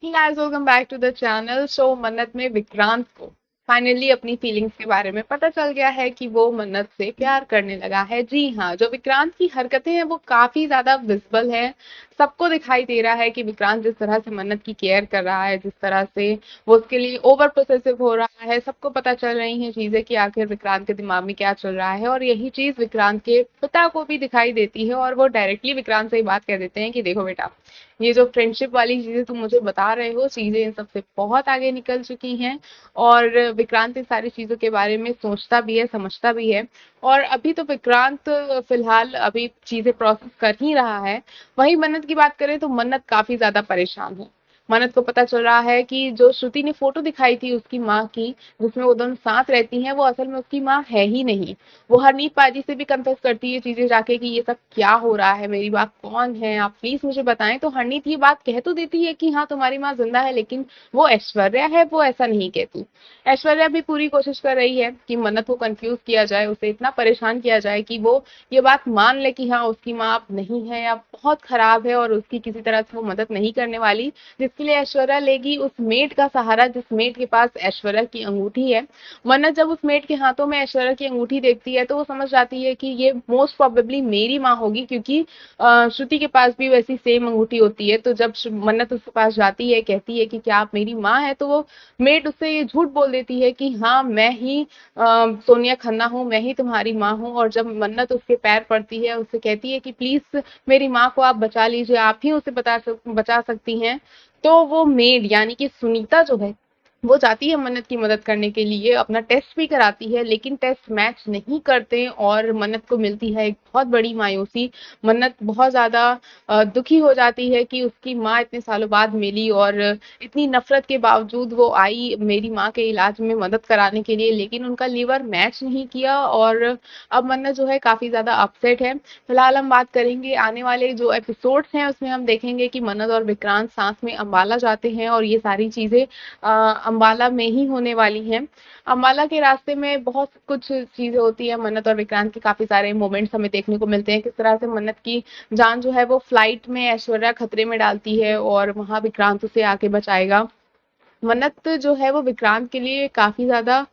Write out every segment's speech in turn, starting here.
Hey guys, welcome back to the channel. So मन्नत में विक्रांत को फाइनली अपनी फीलिंग्स के बारे में पता चल गया है कि वो मन्नत से प्यार करने लगा है। जी हाँ, जो विक्रांत की हरकतें हैं वो काफी ज्यादा विजिबल है। सबको दिखाई दे रहा है कि विक्रांत जिस तरह से मन्नत की केयर कर रहा है, जिस तरह से वो उसके लिए ओवर पोसेसिव हो रहा है, सबको पता चल रही हैं चीजें कि आखिर विक्रांत के दिमाग में क्या चल रहा है। और यही चीज विक्रांत के पिता को भी दिखाई देती है और वो डायरेक्टली विक्रांत से ही बात कह देते हैं कि देखो बेटा, ये जो फ्रेंडशिप वाली चीजें तुम मुझे बता रहे हो, चीजें इन सबसे बहुत आगे निकल चुकी हैं। और विक्रांत इन सारी चीजों के बारे में सोचता भी है, समझता भी है। और अभी तो विक्रांत फिलहाल अभी चीजें प्रोसेस कर ही रहा है। वहीं मन्नत की बात करें तो मन्नत काफी ज्यादा परेशान है। मन्नत को पता चल रहा है कि जो श्रुति ने फोटो दिखाई थी उसकी माँ की, जिसमें वो दोनों साथ रहती हैं, वो असल में उसकी माँ है ही नहीं। वो हरनीत पाजी से भी कन्फेस करती है चीजें जाके कि ये सब क्या हो रहा है, मेरी माँ कौन है, आप प्लीज मुझे बताएं। तो हरनीत ये बात कह तो देती है कि हाँ तुम्हारी माँ जिंदा है, लेकिन वो ऐश्वर्या है, वो ऐसा नहीं कहती। ऐश्वर्या भी पूरी कोशिश कर रही है कि मन्नत को कंफ्यूज किया जाए, उसे इतना परेशान किया जाए कि वो ये बात मान ले कि हाँ उसकी माँ अब नहीं है, अब बहुत खराब है और उसकी किसी तरह से वो मदद नहीं करने वाली। जिसके लिए ऐश्वर्या लेगी उस मेड का सहारा, जिस मेड के पास ऐश्वर्या की अंगूठी है। मन्नत जब उस मेड के हाथों में ऐश्वर्या की अंगूठी देखती है तो वो समझ जाती है कि ये मोस्ट प्रोबेबली मेरी माँ होगी, क्योंकि श्रुति के पास भी वैसी सेम अंगूठी होती है। तो जब मन्नत उसके पास जाती है, कहती है कि क्या आप मेरी माँ है, तो वो मेड उससे ये झूठ बोल देती है कि हाँ मैं ही सोनिया खन्ना हूँ, मैं ही तुम्हारी माँ हूँ। और जब मन्नत उसके पैर पड़ती है, उससे कहती है कि प्लीज मेरी माँ को आप बचा लीजिए, आप ही उसे बचा सकती हैं। तो वो मेड यानी कि सुनीता जो है, वो जाती है मन्नत की मदद करने के लिए, अपना टेस्ट भी कराती है, लेकिन टेस्ट मैच नहीं करते और मन्नत को मिलती है एक बहुत बड़ी मायूसी। मन्नत बहुत ज्यादा दुखी हो जाती है कि उसकी माँ इतने सालों बाद मिली और इतनी नफरत के बावजूद वो आई मेरी माँ के इलाज में मदद कराने के लिए, लेकिन उनका लीवर मैच नहीं किया। और अब मन्नत जो है काफी ज्यादा अपसेट है। फिलहाल हम बात करेंगे आने वाले जो एपिसोड्स हैं, उसमें हम देखेंगे कि मन्नत और विक्रांत साथ में अंबाला जाते हैं और ये सारी चीजें अंबाला में ही होने वाली हैं। अंबाला के रास्ते में बहुत कुछ चीजें होती है, मन्नत और विक्रांत के काफी सारे मोमेंट्स हमें देखने को मिलते हैं, किस तरह से मन्नत की जान जो है वो फ्लाइट में ऐश्वर्या खतरे में डालती है और वहां विक्रांत उसे आके बचाएगा। मन्नत जो है वो विक्रांत के लिए काफी ज्यादा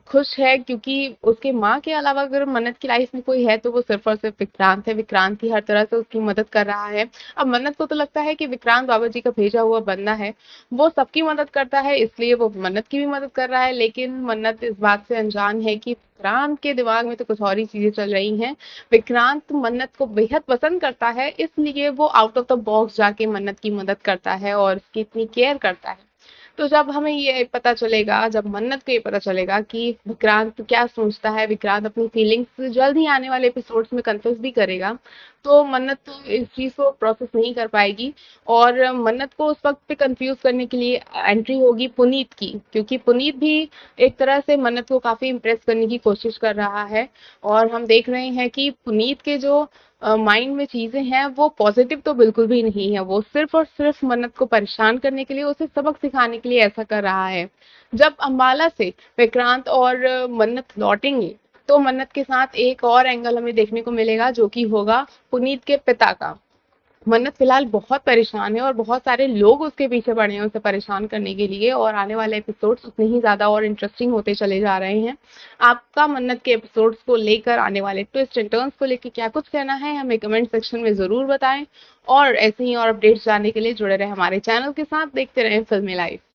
खुश है, क्योंकि उसके माँ के अलावा अगर मन्नत की लाइफ में कोई है तो वो सिर्फ और सिर्फ विक्रांत है। विक्रांत ही हर तरह से उसकी मदद कर रहा है। अब मन्नत को तो लगता है कि विक्रांत बाबा जी का भेजा हुआ बंदा है, वो सबकी मदद करता है, इसलिए वो मन्नत की भी मदद कर रहा है। लेकिन मन्नत इस बात से अनजान है कि विक्रांत के दिमाग में तो कुछ और ही चीजें चल रही हैं। विक्रांत मन्नत को बेहद पसंद करता है, इसलिए वो आउट ऑफ द बॉक्स जाके मन्नत की मदद करता है और उसकी इतनी केयर करता है। तो जब हमें ये पता चलेगा, जब मन्नत को ये पता चलेगा कि विक्रांत क्या सोचता है, विक्रांत अपनी फीलिंग्स जल्द ही आने वाले एपिसोड्स में कन्फेस भी करेगा, तो मन्नत तो इस चीज को प्रोसेस नहीं कर पाएगी। और मन्नत को उस वक्त पे कंफ्यूज करने के लिए एंट्री होगी पुनीत की, क्योंकि पुनीत भी एक तरह से मन्नत को काफी इम्प्रेस करने की कोशिश कर रहा है। और हम देख रहे हैं कि पुनीत के जो माइंड में चीजें हैं वो पॉजिटिव तो बिल्कुल भी नहीं है, वो सिर्फ और सिर्फ मन्नत को परेशान करने के लिए, उसे सबक सिखाने के लिए ऐसा कर रहा है। जब अंबाला से विक्रांत और मन्नत लौटेंगे तो मन्नत के साथ एक और एंगल हमें देखने को मिलेगा, जो कि होगा पुनीत के पिता का। मन्नत फिलहाल बहुत परेशान है और बहुत सारे लोग उसके पीछे पड़े हैं उसे परेशान करने के लिए, और आने वाले एपिसोड्स उतने ही ज्यादा और इंटरेस्टिंग होते चले जा रहे हैं। आपका मन्नत के एपिसोड्स को लेकर, आने वाले ट्विस्ट एंड टर्न्स को लेकर क्या कुछ कहना है, हमें कमेंट सेक्शन में जरूर बताएं। और ऐसे ही और अपडेट्स जानने के लिए जुड़े रहे हमारे चैनल के साथ, देखते रहें फिल्मी लाइफ।